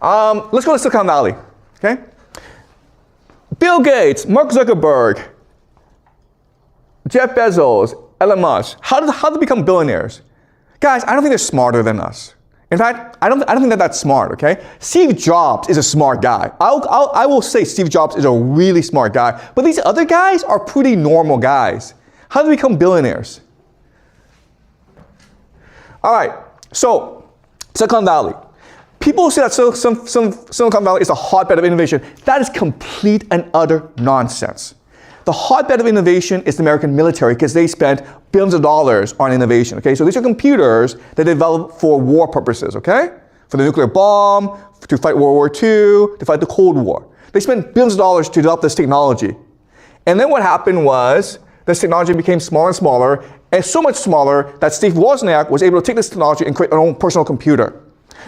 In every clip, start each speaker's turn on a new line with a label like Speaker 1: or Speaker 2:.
Speaker 1: Let's go to Silicon Valley, okay? Bill Gates, Mark Zuckerberg, Jeff Bezos, Elon Musk. How did they become billionaires? Guys, I don't think they're smarter than us. In fact, I don't think they're that smart, okay? Steve Jobs is a smart guy. I will say Steve Jobs is a really smart guy. But these other guys are pretty normal guys. How do they become billionaires? All right, so Silicon Valley. People say that Silicon Valley is a hotbed of innovation. That is complete and utter nonsense. The hotbed of innovation is the American military because they spent billions of dollars on innovation, okay? So these are computers that they developed for war purposes, okay? For the nuclear bomb, to fight World War II, to fight the Cold War. They spent billions of dollars to develop this technology. And then what happened was this technology became smaller and smaller, and so much smaller that Steve Wozniak was able to take this technology and create an own personal computer.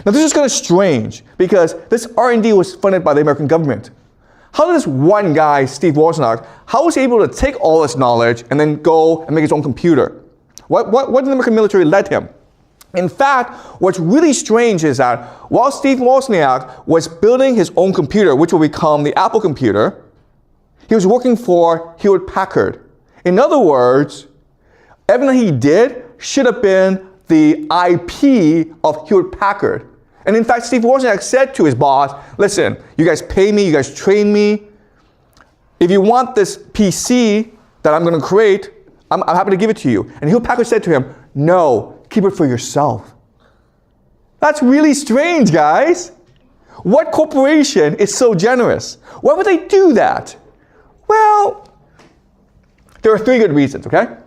Speaker 1: Now this is kind of strange because this R&D was funded by the American government. How did this one guy, Steve Wozniak, how was he able to take all this knowledge and then go and make his own computer? What did the American military let him? In fact, what's really strange is that while Steve Wozniak was building his own computer, which will become the Apple computer, he was working for Hewlett-Packard. In other words, everything he did should have been the IP of Hewlett-Packard. And in fact, Steve Wozniak said to his boss, listen, you guys pay me, you guys train me. If you want this PC that I'm going to create, I'm happy to give it to you. And Hewlett-Packard said to him, no, keep it for yourself. That's really strange, guys. What corporation is so generous? Why would they do that? Well, there are three good reasons, okay?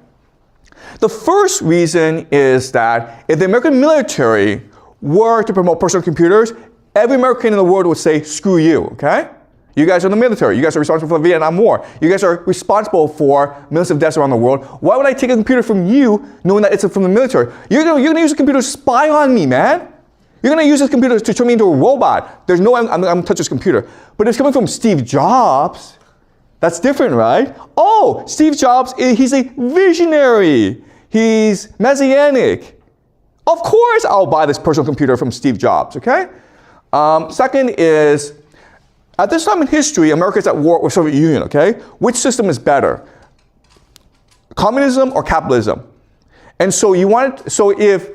Speaker 1: The first reason is that if the American military were to promote personal computers, every American in the world would say, screw you, okay? You guys are the military. You guys are responsible for the Vietnam War. You guys are responsible for millions of deaths around the world. Why would I take a computer from you knowing that it's from the military? You're gonna use a computer to spy on me, man. You're gonna use this computer to turn me into a robot. There's no way I'm gonna touch this computer. But it's coming from Steve Jobs. That's different, right? Oh, Steve Jobs, he's a visionary. He's messianic. Of course I'll buy this personal computer from Steve Jobs, okay? Second is, at this time in history, America is at war with the Soviet Union, okay? Which system is better? Communism or capitalism? And so if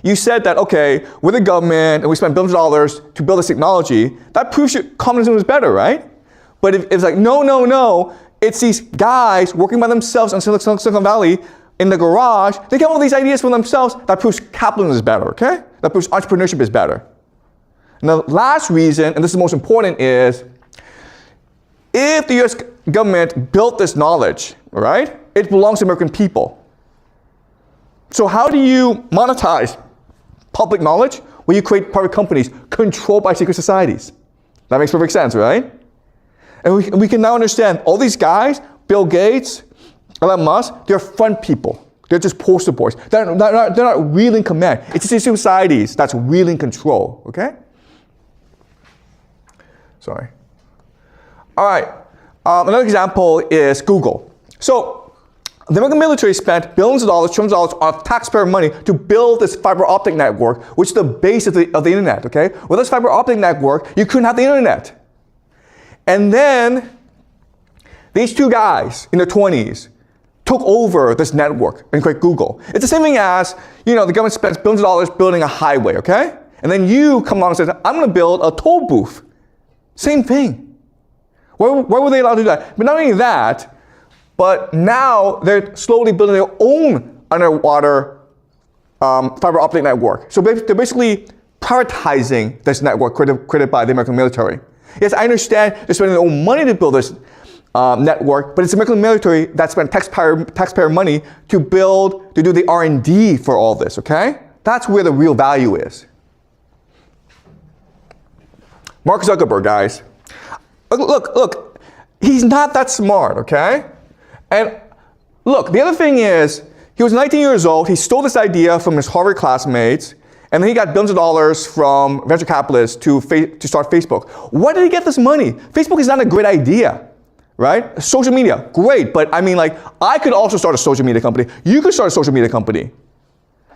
Speaker 1: you said that, okay, we're the government and we spent billions of dollars to build this technology, that proves communism is better, right? But if it's like, no, it's these guys working by themselves in Silicon Valley in the garage, they come up with these ideas for themselves, that proves capitalism is better, okay? That proves entrepreneurship is better. And the last reason, and this is the most important, is if the US government built this knowledge, right, it belongs to American people. So how do you monetize public knowledge? Well, you create private companies controlled by secret societies. That makes perfect sense, right? And we can now understand all these guys, Bill Gates, Elon Musk, they're front people. They're just poster boys. They're not really in command. It's just societies that's really in control, okay? Sorry. All right, another example is Google. So the American military spent billions of dollars, trillions of dollars of taxpayer money to build this fiber optic network, which is the base of the internet, okay? With this fiber optic network, you couldn't have the internet. And then these two guys in their 20s took over this network and created Google. It's the same thing as, the government spends billions of dollars building a highway, okay? And then you come along and say, I'm going to build a toll booth. Same thing. Why were they allowed to do that? But not only that, but now they're slowly building their own underwater fiber optic network. So they're basically privatizing this network created by the American military. Yes, I understand they're spending their own money to build this network, but it's the American military that spent taxpayer money to do the R&D for all this, okay? That's where the real value is. Mark Zuckerberg, guys. Look, he's not that smart, okay? And look, the other thing is, he was 19 years old, he stole this idea from his Harvard classmates, and then he got billions of dollars from venture capitalists to start Facebook. Where did he get this money? Facebook is not a great idea, right? Social media, great, but I could also start a social media company. You could start a social media company.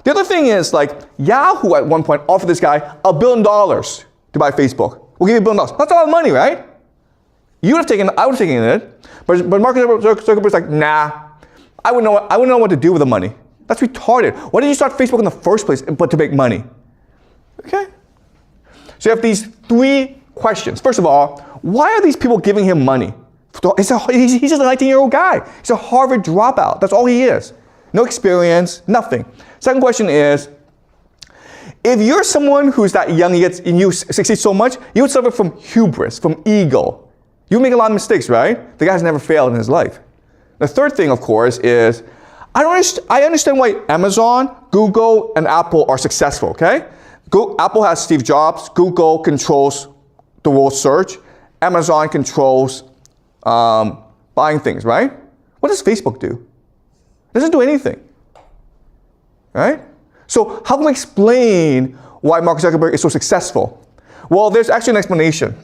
Speaker 1: The other thing is, Yahoo at one point offered this guy $1 billion to buy Facebook. We'll give you $1 billion. That's a lot of money, right? You would have taken it, I would have taken it. But Mark Zuckerberg's like, nah, I wouldn't know what to do with the money. That's retarded. Why did you start Facebook in the first place but to make money? Okay? So you have these 3 questions. First of all, why are these people giving him money? He's just a 19-year-old guy. He's a Harvard dropout. That's all he is. No experience, nothing. Second question is, if you're someone who's that young and you succeed so much, you would suffer from hubris, from ego. You make a lot of mistakes, right? The guy's never failed in his life. The third thing, of course, is I understand why Amazon, Google, and Apple are successful, okay? Apple has Steve Jobs. Google controls the world search. Amazon controls buying things, right? What does Facebook do? It doesn't do anything, right? So how can we explain why Mark Zuckerberg is so successful? Well, there's actually an explanation.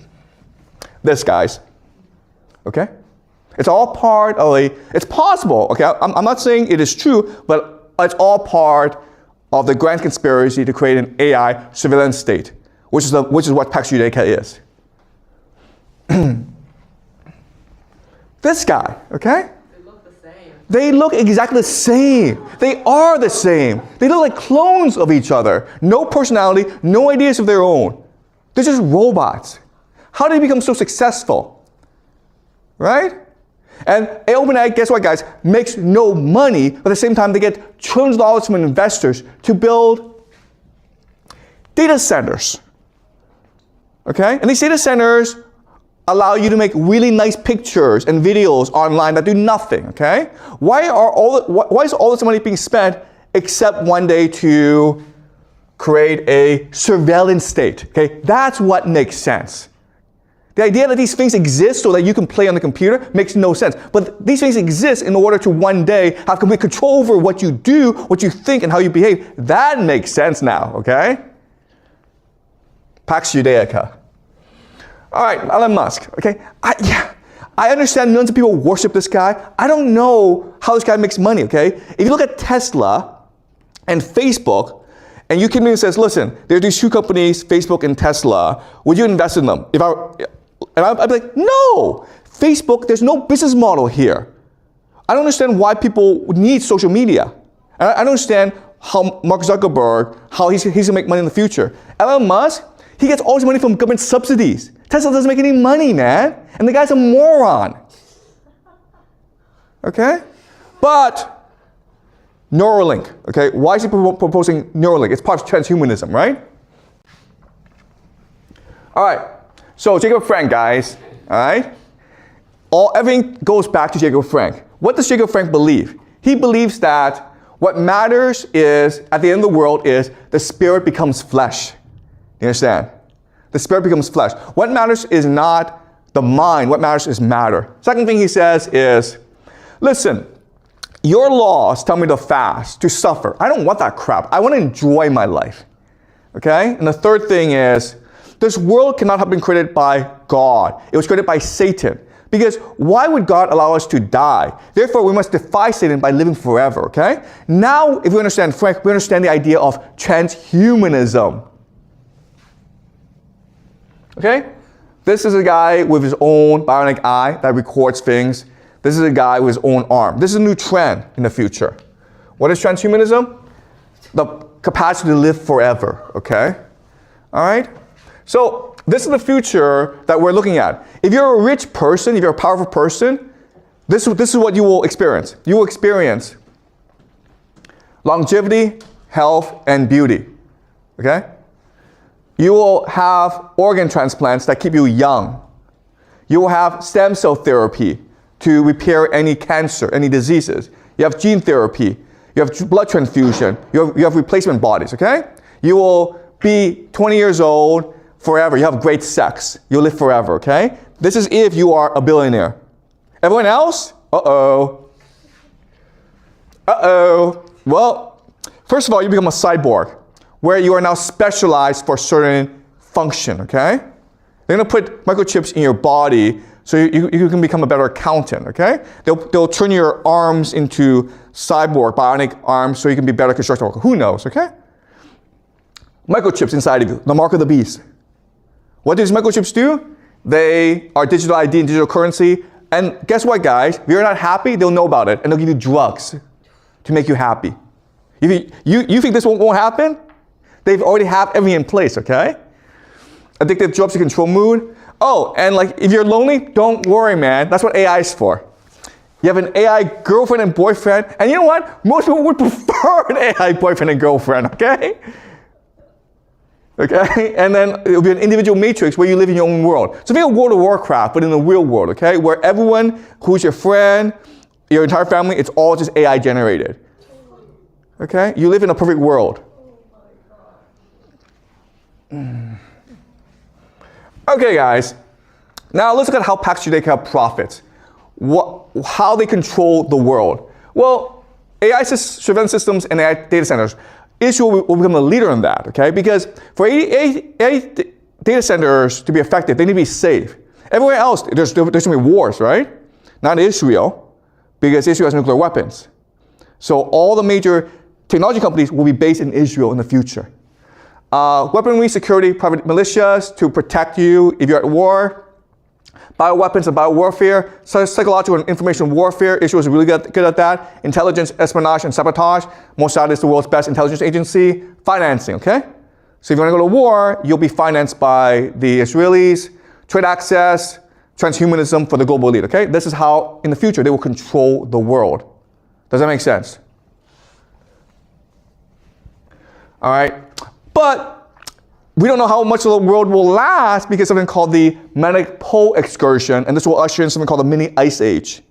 Speaker 1: This, guys, okay? It's all part of it's possible, okay? I'm not saying it is true, but it's all part of the grand conspiracy to create an AI surveillance state, which is what Pax Judaica is. This guy, okay?
Speaker 2: They look the same.
Speaker 1: They look exactly the same. They are the same. They look like clones of each other. No personality, no ideas of their own. They're just robots. How did they become so successful? Right? And OpenAI, guess what, guys? Makes no money, but at the same time, they get trillions of dollars from investors to build data centers. Okay? And these data centers allow you to make really nice pictures and videos online that do nothing. Okay? Why is all this money being spent except one day to create a surveillance state? Okay? That's what makes sense. The idea that these things exist so that you can play on the computer makes no sense. But these things exist in order to one day have complete control over what you do, what you think, and how you behave. That makes sense now, okay? Pax Judaica. All right, Elon Musk, okay? I understand millions of people worship this guy. I don't know how this guy makes money, okay? If you look at Tesla and Facebook, and you came in and says, listen, there are these 2 companies, Facebook and Tesla, would you invest in them? I'd be like, no! Facebook, there's no business model here. I don't understand why people need social media. I don't understand how Mark Zuckerberg, how he's gonna make money in the future. Elon Musk, he gets all his money from government subsidies. Tesla doesn't make any money, man. And the guy's a moron. Okay? But Neuralink, okay? Why is he proposing Neuralink? It's part of transhumanism, right? All right. So Jacob Frank, guys, all right? Everything goes back to Jacob Frank. What does Jacob Frank believe? He believes that what matters is, at the end of the world, is the spirit becomes flesh. You understand? The spirit becomes flesh. What matters is not the mind. What matters is matter. Second thing he says is, listen, your laws tell me to fast, to suffer. I don't want that crap. I want to enjoy my life. Okay? And the third thing is, this world cannot have been created by God. It was created by Satan. Because why would God allow us to die? Therefore, we must defy Satan by living forever, okay? Now, if we understand Frank, we understand the idea of transhumanism. Okay? This is a guy with his own bionic eye that records things. This is a guy with his own arm. This is a new trend in the future. What is transhumanism? The capacity to live forever, okay? All right? So this is the future that we're looking at. If you're a rich person, if you're a powerful person, this is what you will experience. You will experience longevity, health, and beauty. Okay? You will have organ transplants that keep you young. You will have stem cell therapy to repair any cancer, any diseases. You have gene therapy. You have blood transfusion. You have replacement bodies, okay? You will be 20 years old forever. You have great sex. You'll live forever, okay? This is if you are a billionaire. Everyone else? Uh-oh. Uh-oh. Well, first of all, you become a cyborg, where you are now specialized for a certain function, okay? They're gonna put microchips in your body so you can become a better accountant, okay? They'll turn your arms into cyborg, bionic arms, so you can be better construction worker. Who knows, okay? Microchips inside of you, the mark of the beast. What do these microchips do? They are digital ID and digital currency. And guess what, guys? If you're not happy, they'll know about it, and they'll give you drugs to make you happy. You think this won't happen? They've already have everything in place, okay? Addictive drugs to control mood. Oh, and like if you're lonely, don't worry, man. That's what AI is for. You have an AI girlfriend and boyfriend, and you know what? Most people would prefer an AI boyfriend and girlfriend, okay? Okay, and then it'll be an individual matrix where you live in your own world. So think of World of Warcraft, but in the real world, okay? Where everyone who's your friend, your entire family, it's all just AI generated. Okay, you live in a perfect world. Okay, guys. Now let's look at how Pax Judaica profits. How they control the world. Well, AI surveillance systems and AI data centers, Israel will become a leader in that, okay? Because for AI data centers to be effective, they need to be safe. Everywhere else, there's going to be wars, right? Not Israel, because Israel has nuclear weapons. So all the major technology companies will be based in Israel in the future. Weaponry, security, private militias to protect you if you're at war. Bioweapons and biowarfare, psychological and information warfare. Israel is really good at that. Intelligence, espionage, and sabotage. Mossad is the world's best intelligence agency. Financing, okay? So if you want to go to war, you'll be financed by the Israelis. Trade access, transhumanism for the global elite, okay? This is how, in the future, they will control the world. Does that make sense? All right, but we don't know how much of the world will last because something called the magnetic pole excursion, and this will usher in something called the mini ice age.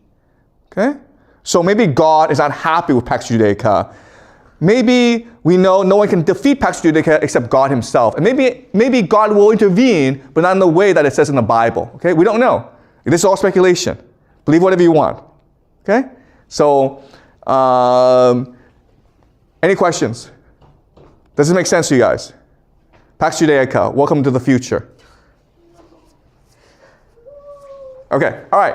Speaker 1: Okay? So maybe God is not happy with Pax Judaica. Maybe we know no one can defeat Pax Judaica except God himself. And maybe God will intervene, but not in the way that it says in the Bible. Okay? We don't know. This is all speculation. Believe whatever you want. Okay? So, any questions? Does this make sense to you guys? Pax Judaica, welcome to the future. Okay, all right.